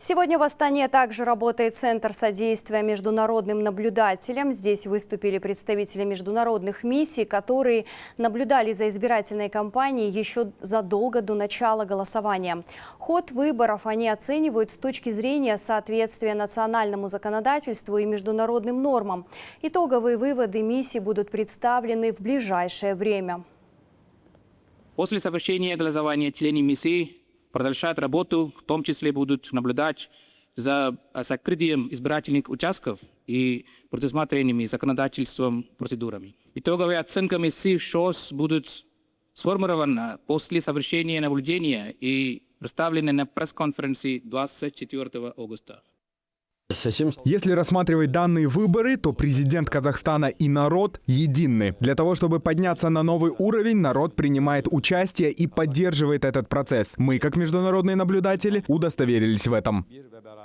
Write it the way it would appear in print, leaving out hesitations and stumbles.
Сегодня в Астане также работает Центр содействия международным наблюдателям. Здесь выступили представители международных миссий, которые наблюдали за избирательной кампанией еще задолго до начала голосования. Ход выборов они оценивают с точки зрения соответствия национальному законодательству и международным нормам. Итоговые выводы миссии будут представлены в ближайшее время. После совершения голосования члены миссии продолжают работу, в том числе будут наблюдать за закрытием избирательных участков и предусмотренными законодательством процедурами. Итоговая оценка миссии ШОС будет сформирована после совершения наблюдения и представлена на пресс-конференции 24 августа. Если рассматривать данные выборы, то президент Казахстана и народ едины. Для того, чтобы подняться на новый уровень, народ принимает участие и поддерживает этот процесс. Мы, как международные наблюдатели, удостоверились в этом.